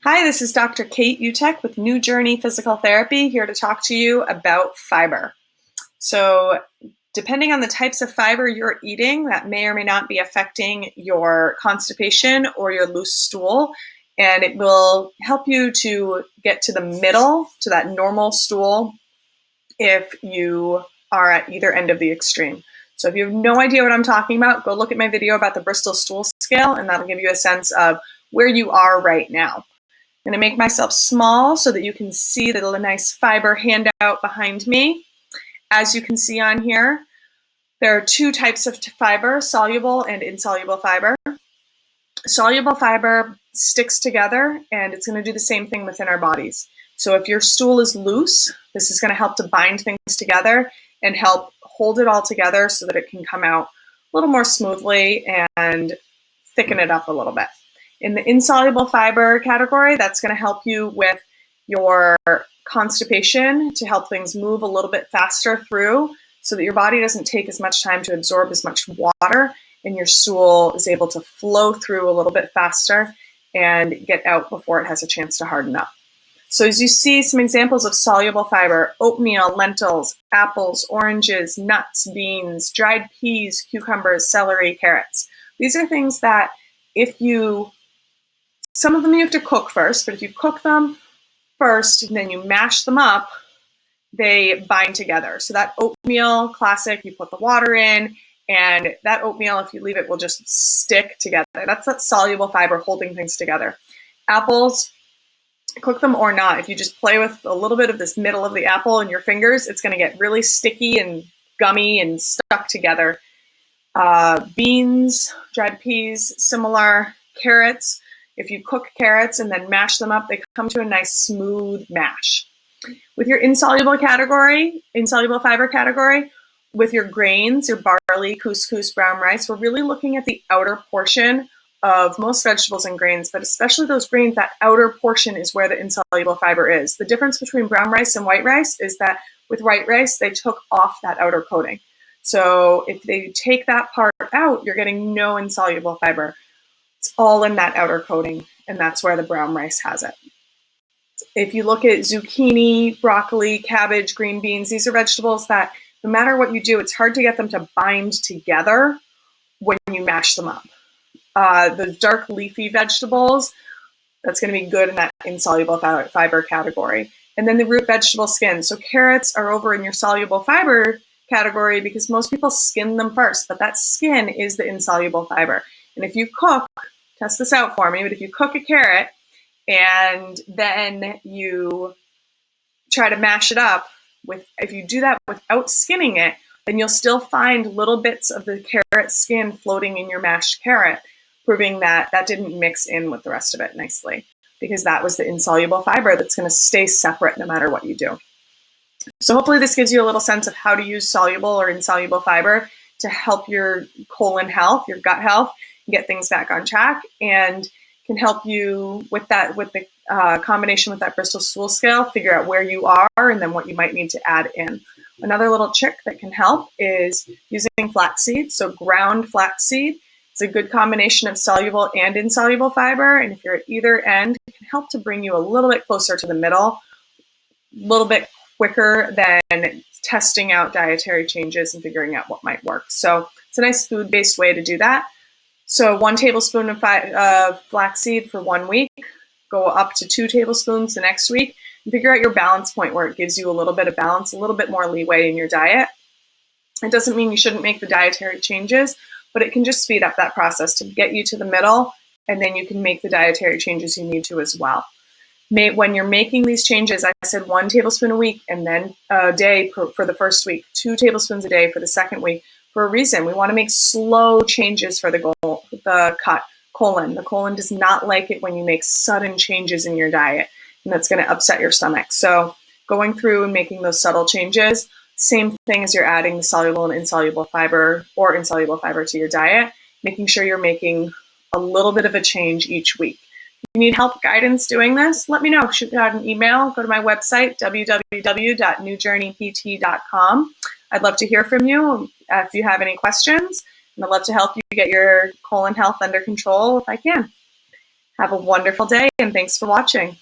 Hi, this is Dr. Kate Utek with New Journey Physical Therapy, here to talk to you about fiber. So, depending on the types of fiber you're eating, that may or may not be affecting your constipation or your loose stool, and it will help you to get to the middle, to that normal stool, if you are at either end of the extreme. So if you have no idea what I'm talking about, go look at my video about the Bristol stool scale, and that'll give you a sense of where you are right now. I'm going to make myself small so that you can see the nice fiber handout behind me. As you can see on here, there are two types of fiber, soluble and insoluble fiber. Soluble fiber sticks together, and it's going to do the same thing within our bodies. So if your stool is loose, this is going to help to bind things together and help hold it all together so that it can come out a little more smoothly and thicken it up a little bit. In the insoluble fiber category, that's going to help you with your constipation, to help things move a little bit faster through so that your body doesn't take as much time to absorb as much water, and your stool is able to flow through a little bit faster and get out before it has a chance to harden up. So as you see some examples of soluble fiber: oatmeal, lentils, apples, oranges, nuts, beans, dried peas, cucumbers, celery, carrots. These are things that some of them you have to cook first, but if you cook them first and then you mash them up, they bind together. So that oatmeal, classic, you put the water in, and that oatmeal, if you leave it, will just stick together. That's that soluble fiber holding things together. Apples, cook them or not. If you just play with a little bit of this middle of the apple in your fingers, it's going to get really sticky and gummy and stuck together. Beans, dried peas, similar. Carrots, if you cook carrots and then mash them up, they come to a nice smooth mash. With your insoluble fiber category, with your grains, your barley, couscous, brown rice, we're really looking at the outer portion of most vegetables and grains, but especially those grains, that outer portion is where the insoluble fiber is. The difference between brown rice and white rice is that with white rice, they took off that outer coating. So if they take that part out, you're getting no insoluble fiber. It's all in that outer coating, and that's where the brown rice has it. If you look at zucchini, broccoli, cabbage, green beans, these are vegetables that no matter what you do, it's hard to get them to bind together when you mash them up. The dark leafy vegetables, that's going to be good in that insoluble fiber category. And then the root vegetable skins. So carrots are over in your soluble fiber category because most people skin them first, but that skin is the insoluble fiber. And if you cook, test this out for me, but if you cook a carrot and then you try to mash it up, if you do that without skinning it, then you'll still find little bits of the carrot skin floating in your mashed carrot, proving that that didn't mix in with the rest of it nicely, because that was the insoluble fiber that's going to stay separate no matter what you do. So hopefully this gives you a little sense of how to use soluble or insoluble fiber to help your colon health, your gut health, get things back on track, and can help you with the combination with that Bristol stool scale, figure out where you are and then what you might need to add in. Another little trick that can help is using flaxseed. So ground flaxseed is a good combination of soluble and insoluble fiber, and if you're at either end, it can help to bring you a little bit closer to the middle, a little bit quicker than testing out dietary changes and figuring out what might work. So it's a nice food-based way to do that. So 1 tablespoon of flaxseed for 1 week, go up to 2 tablespoons the next week, and figure out your balance point where it gives you a little bit of balance, a little bit more leeway in your diet. It doesn't mean you shouldn't make the dietary changes, but it can just speed up that process to get you to the middle, and then you can make the dietary changes you need to as well. When you're making these changes, I said 1 tablespoon a week and then a day for the first week, 2 tablespoons a day for the second week, for a reason. We want to make slow changes for the colon. The colon does not like it when you make sudden changes in your diet, and that's going to upset your stomach. So going through and making those subtle changes, same thing as you're adding the soluble and insoluble fiber or insoluble fiber to your diet, making sure you're making a little bit of a change each week. If you need help, guidance doing this, let me know. Shoot me out an email. Go to my website, www.newjourneypt.com. I'd love to hear from you if you have any questions, and I'd love to help you get your colon health under control if I can. Have a wonderful day, and thanks for watching.